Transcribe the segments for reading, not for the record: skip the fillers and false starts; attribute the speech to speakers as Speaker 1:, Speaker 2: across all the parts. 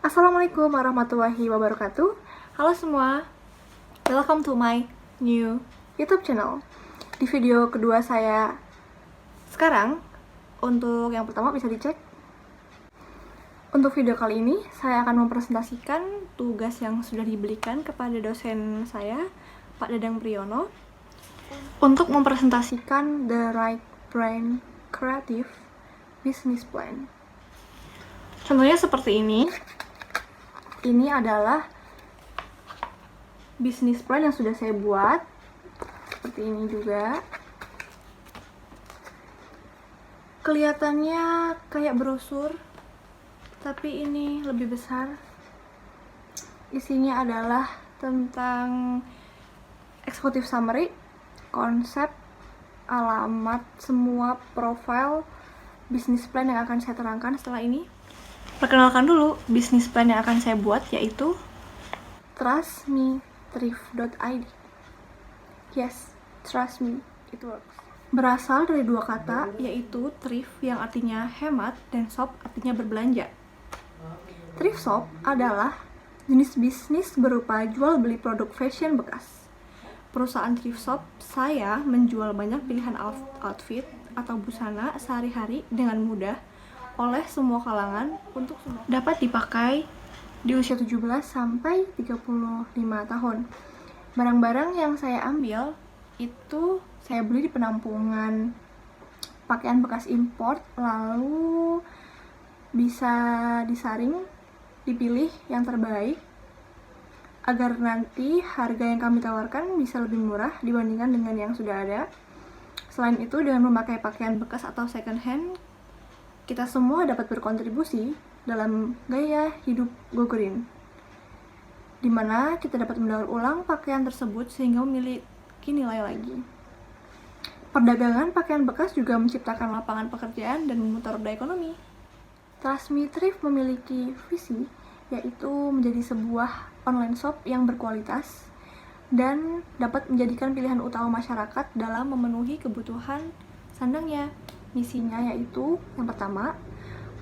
Speaker 1: Assalamualaikum warahmatullahi wabarakatuh. Halo semua, welcome to my new YouTube channel. Di video kedua saya sekarang, untuk yang pertama bisa dicek. Untuk video kali ini, saya akan mempresentasikan tugas yang sudah diberikan kepada dosen saya, Pak Dadang Priyono, untuk mempresentasikan The Right Brain Creative Business Plan. Contohnya seperti ini. Ini adalah business plan yang sudah saya buat. Seperti ini juga. Kelihatannya kayak brosur, tapi ini lebih besar. Isinya adalah tentang executive summary, konsep, alamat, semua profil business plan yang akan saya terangkan setelah ini. Perkenalkan dulu bisnis plan yang akan saya buat, yaitu trustmethrift.id. Yes, trust me, it works. Berasal dari dua kata, yaitu thrift yang artinya hemat dan shop artinya berbelanja. Thrift shop adalah jenis bisnis berupa jual beli produk fashion bekas. Perusahaan thrift shop saya menjual banyak pilihan outfit atau busana sehari-hari dengan mudah oleh semua kalangan untuk dapat dipakai di usia 17 sampai 35 tahun. Barang-barang yang saya ambil itu saya beli di penampungan pakaian bekas import, lalu bisa disaring, dipilih yang terbaik agar nanti harga yang kami tawarkan bisa lebih murah dibandingkan dengan yang sudah ada. Selain itu, dengan memakai pakaian bekas atau second hand, kita semua dapat berkontribusi dalam gaya hidup go green, di mana kita dapat mendaur ulang pakaian tersebut sehingga memiliki nilai lagi. Perdagangan pakaian bekas juga menciptakan lapangan pekerjaan dan memutar roda ekonomi. Trust Me Thrift memiliki visi, yaitu menjadi sebuah online shop yang berkualitas dan dapat menjadikan pilihan utama masyarakat dalam memenuhi kebutuhan sandangnya. Misinya yaitu, yang pertama,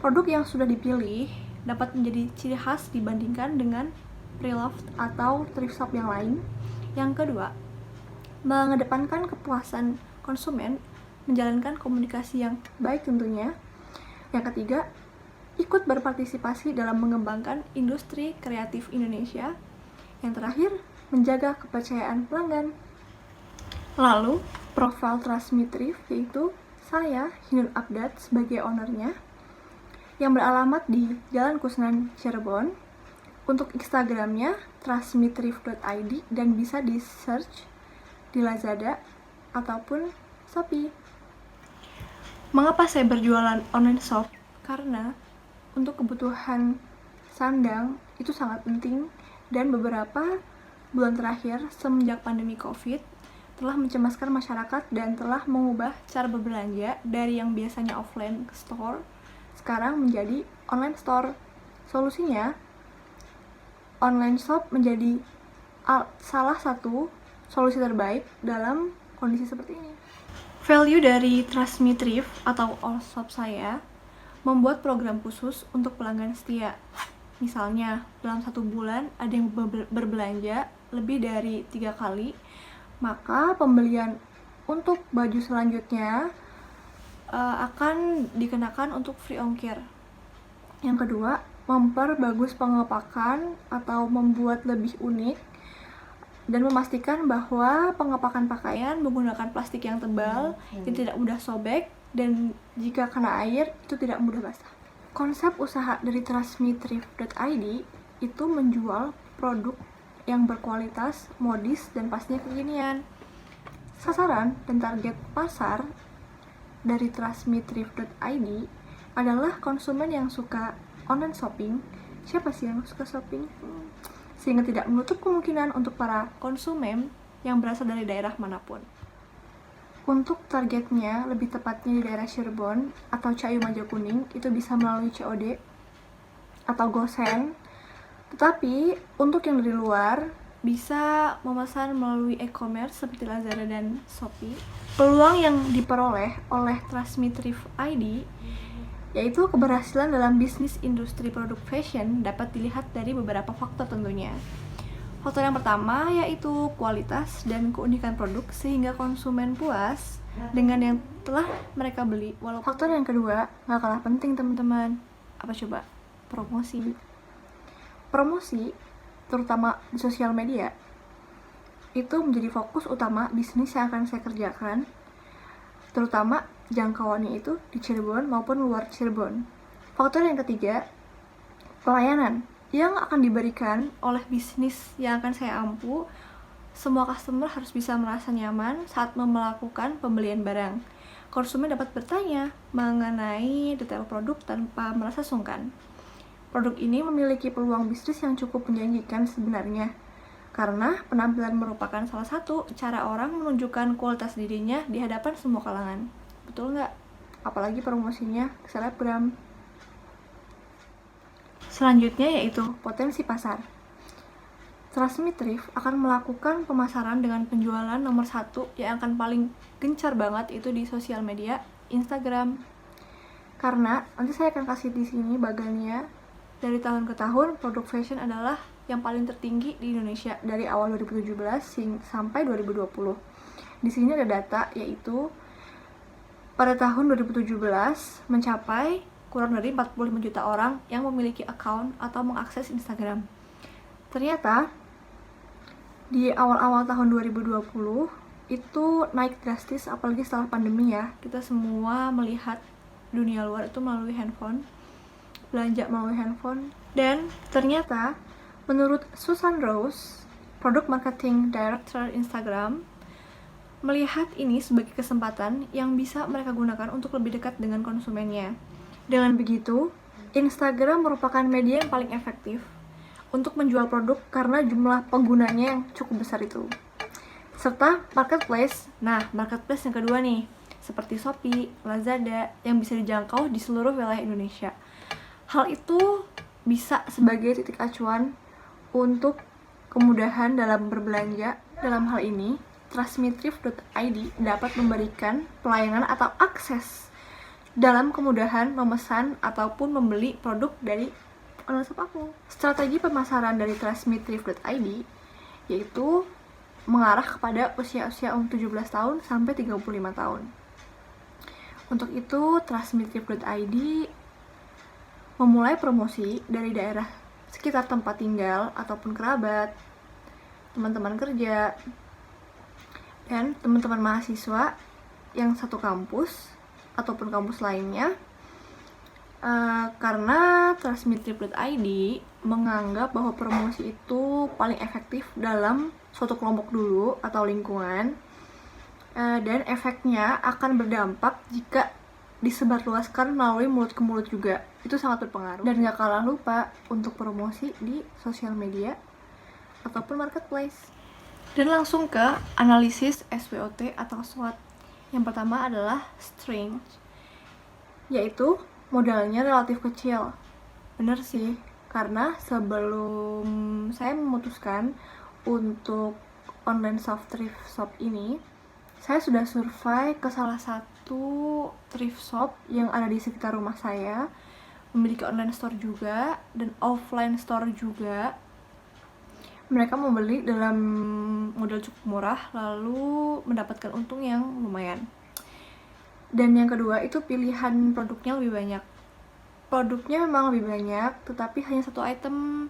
Speaker 1: produk yang sudah dipilih dapat menjadi ciri khas dibandingkan dengan pre-loved atau thrift shop yang lain. Yang kedua, mengedepankan kepuasan konsumen, menjalankan komunikasi yang baik tentunya. Yang ketiga, ikut berpartisipasi dalam mengembangkan industri kreatif Indonesia. Yang terakhir, menjaga kepercayaan pelanggan. Lalu, profil Trust Me Thrift yaitu saya, Hinun Abdat, sebagai ownernya, yang beralamat di Jalan Kusnan, Cirebon. Untuk Instagramnya, trustmethrift.id, dan bisa di-search di Lazada ataupun Shopee. Mengapa saya berjualan online shop? Karena untuk kebutuhan sandang itu sangat penting, dan beberapa bulan terakhir semenjak pandemi COVID telah mencemaskan masyarakat dan telah mengubah cara berbelanja dari yang biasanya offline store sekarang menjadi online store. Solusinya, online shop menjadi salah satu solusi terbaik dalam kondisi seperti ini. Value dari Trust Me Thrift atau all shop saya membuat program khusus untuk pelanggan setia. Misalnya, dalam 1 bulan ada yang berbelanja lebih dari 3 kali, maka pembelian untuk baju selanjutnya akan dikenakan untuk free ongkir. Yang kedua, memperbagus pengepakan atau membuat lebih unik dan memastikan bahwa pengepakan pakaian menggunakan plastik yang tebal, yang tidak mudah sobek, dan jika kena air itu tidak mudah basah. Konsep usaha dari trustmethrift.id itu menjual produk yang berkualitas, modis, dan pastinya kekinian. Sasaran dan target pasar dari trustmethrift.id adalah konsumen yang suka online shopping. Siapa sih yang suka shopping? Sehingga tidak menutup kemungkinan untuk para konsumen yang berasal dari daerah manapun. Untuk targetnya, lebih tepatnya di daerah Cirebon atau Cayu Majakuning, itu bisa melalui COD atau GoSend. Tetapi untuk yang dari luar bisa memesan melalui e-commerce seperti Lazada dan Shopee. Peluang yang diperoleh oleh Trust Me Thrift ID yaitu keberhasilan dalam bisnis industri produk fashion dapat dilihat dari beberapa faktor tentunya. Faktor yang pertama yaitu kualitas dan keunikan produk sehingga konsumen puas dengan yang telah mereka beli. Faktor yang kedua gak kalah penting teman-teman. Apa coba? Promosi. Promosi, terutama di sosial media, itu menjadi fokus utama bisnis yang akan saya kerjakan, terutama jangkauannya itu di Cirebon maupun luar Cirebon. Faktor yang ketiga, pelayanan yang akan diberikan oleh bisnis yang akan saya ampu. Semua customer harus bisa merasa nyaman saat melakukan pembelian barang. Konsumen dapat bertanya mengenai detail produk tanpa merasa sungkan. Produk ini memiliki peluang bisnis yang cukup menjanjikan sebenarnya, karena penampilan merupakan salah satu cara orang menunjukkan kualitas dirinya di hadapan semua kalangan. Betul nggak? Apalagi promosinya selebgram. Selanjutnya yaitu potensi pasar. Trust Me Thrift akan melakukan pemasaran dengan penjualan nomor 1 yang akan paling gencar banget itu di sosial media, Instagram. Karena nanti saya akan kasih di sini bagannya. Dari tahun ke tahun, produk fashion adalah yang paling tertinggi di Indonesia dari awal 2017 sampai 2020. Di sini ada data yaitu pada tahun 2017 mencapai kurang dari 45 juta orang yang memiliki account atau mengakses Instagram. Ternyata di awal-awal tahun 2020 itu naik drastis, apalagi setelah pandemi ya. Kita semua melihat dunia luar itu melalui handphone, belanja melalui handphone. Dan ternyata menurut Susan Rose, Product Marketing Director Instagram, melihat ini sebagai kesempatan yang bisa mereka gunakan untuk lebih dekat dengan konsumennya. Dengan begitu, Instagram merupakan media yang paling efektif untuk menjual produk karena jumlah penggunanya yang cukup besar itu. Serta marketplace. Nah, marketplace yang kedua nih, seperti Shopee, Lazada, yang bisa dijangkau di seluruh wilayah Indonesia. Hal itu bisa sebagai titik acuan untuk kemudahan dalam berbelanja. Dalam hal ini, trustmethrift.id dapat memberikan pelayanan atau akses dalam kemudahan memesan ataupun membeli produk dari online shop aku. Strategi pemasaran dari trustmethrift.id yaitu mengarah kepada usia-usia 17 tahun sampai 35 tahun. Untuk itu, trustmethrift.id memulai promosi dari daerah sekitar tempat tinggal ataupun kerabat, teman-teman kerja, dan teman-teman mahasiswa yang satu kampus ataupun kampus lainnya, karena trustmethrift.id menganggap bahwa promosi itu paling efektif dalam suatu kelompok dulu atau lingkungan, dan efeknya akan berdampak jika disebarluaskan melalui mulut ke mulut juga. Itu sangat berpengaruh. Dan gak kalah lupa untuk promosi di sosial media ataupun marketplace. Dan langsung ke analisis SWOT atau SWOT. Yang pertama adalah strength, yaitu modalnya relatif kecil. Bener sih, karena sebelum saya memutuskan untuk online soft thrift shop ini, saya sudah survei ke salah satu thrift shop yang ada di sekitar rumah saya, memiliki online store juga dan offline store juga. Mereka membeli dalam modal cukup murah, lalu mendapatkan untung yang lumayan. Dan yang kedua itu pilihan produknya lebih banyak. Produknya memang lebih banyak, tetapi hanya satu item.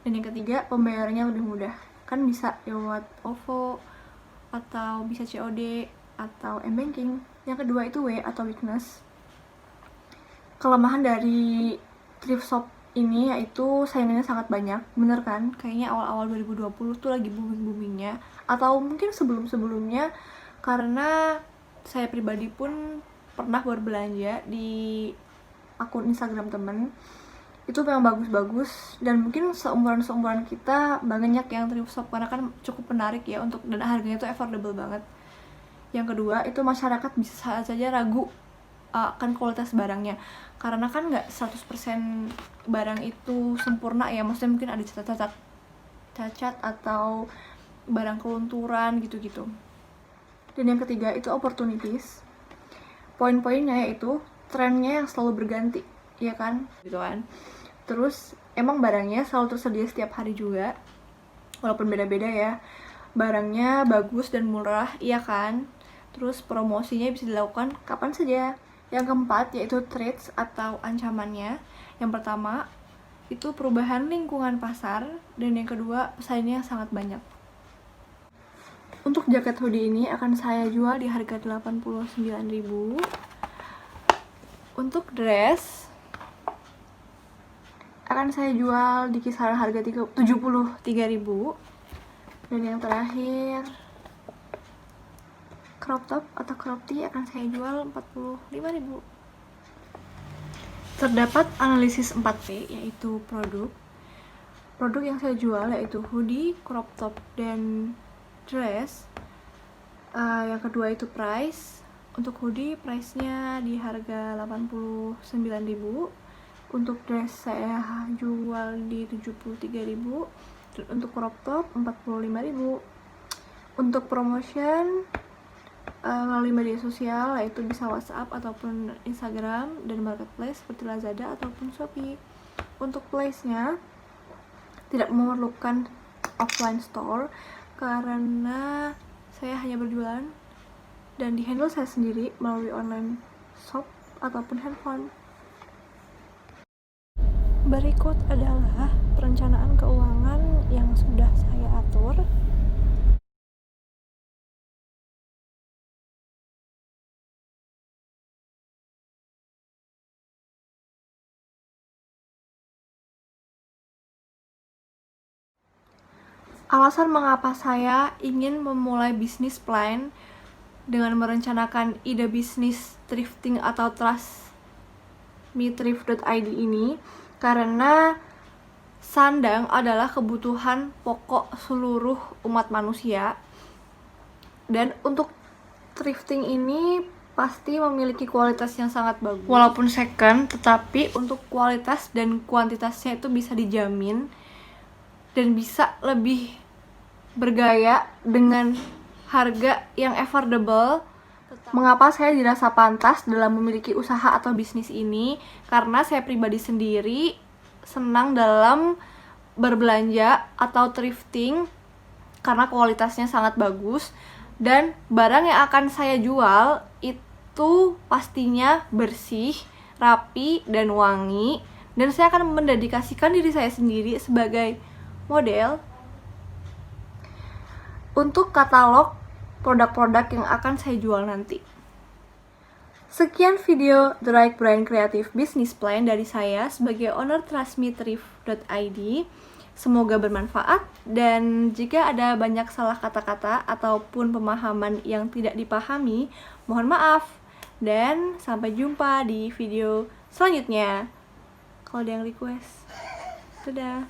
Speaker 1: Dan yang ketiga, pembayarannya lebih mudah. Kan bisa lewat OVO, atau bisa COD, atau m-banking. Yang kedua itu W atau weakness. Kelemahan dari thrift shop ini yaitu saingannya sangat banyak. Bener kan? Kayaknya awal-awal 2020 tuh lagi booming-boomingnya, atau mungkin sebelum-sebelumnya, karena saya pribadi pun pernah berbelanja di akun Instagram temen. Itu memang bagus-bagus, dan mungkin seumuran kita banyak yang thrift shop karena kan cukup menarik ya untuk, dan harganya tuh affordable banget. Yang kedua itu masyarakat bisa saja ragu akan kualitas barangnya, karena kan nggak 100% barang itu sempurna ya, maksudnya mungkin ada cacat atau barang kelunturan gitu-gitu. Dan yang ketiga itu opportunities. Poin-poinnya yaitu trennya yang selalu berganti, ya kan? Gitu kan. Terus emang barangnya selalu tersedia setiap hari juga, walaupun beda-beda ya. Barangnya bagus dan murah, iya kan? Terus promosinya bisa dilakukan kapan saja. Yang keempat yaitu threats atau ancamannya. Yang pertama itu perubahan lingkungan pasar, dan yang kedua pesaingnya sangat banyak. Untuk jaket hoodie ini akan saya jual di harga 89.000. Untuk dress akan saya jual di kisaran harga 73.000. Dan yang terakhir crop top atau crop tee akan saya jual 45.000. Terdapat analisis 4P, yaitu produk yang saya jual yaitu hoodie, crop top, dan dress. Yang kedua itu price. Untuk hoodie price-nya di harga 89.000. Untuk dress saya jual di 73.000. Dan untuk crop top 45.000. Untuk promotion melalui media sosial, yaitu bisa WhatsApp ataupun Instagram dan marketplace seperti Lazada ataupun Shopee. Untuk place-nya tidak memerlukan offline store karena saya hanya berjualan dan dihandle saya sendiri melalui online shop ataupun handphone. Berikut adalah perencanaan keuangan yang sudah saya atur. Alasan mengapa saya ingin memulai bisnis plan dengan merencanakan ide bisnis thrifting atau trustmethrift.id ini karena sandang adalah kebutuhan pokok seluruh umat manusia, dan untuk thrifting ini pasti memiliki kualitas yang sangat bagus. Walaupun second, tetapi untuk kualitas dan kuantitasnya itu bisa dijamin dan bisa lebih bergaya dengan harga yang affordable. Mengapa saya dirasa pantas dalam memiliki usaha atau bisnis ini? Karena saya pribadi sendiri senang dalam berbelanja atau thrifting karena kualitasnya sangat bagus, dan barang yang akan saya jual itu pastinya bersih, rapi, dan wangi, dan saya akan mendedikasikan diri saya sendiri sebagai model untuk katalog produk-produk yang akan saya jual nanti. Sekian video The Right Brand Creative Business Plan dari saya sebagai owner trustmethrift.id. Semoga bermanfaat, dan jika ada banyak salah kata-kata ataupun pemahaman yang tidak dipahami, mohon maaf. Dan sampai jumpa di video selanjutnya kalau ada yang request. Dadah.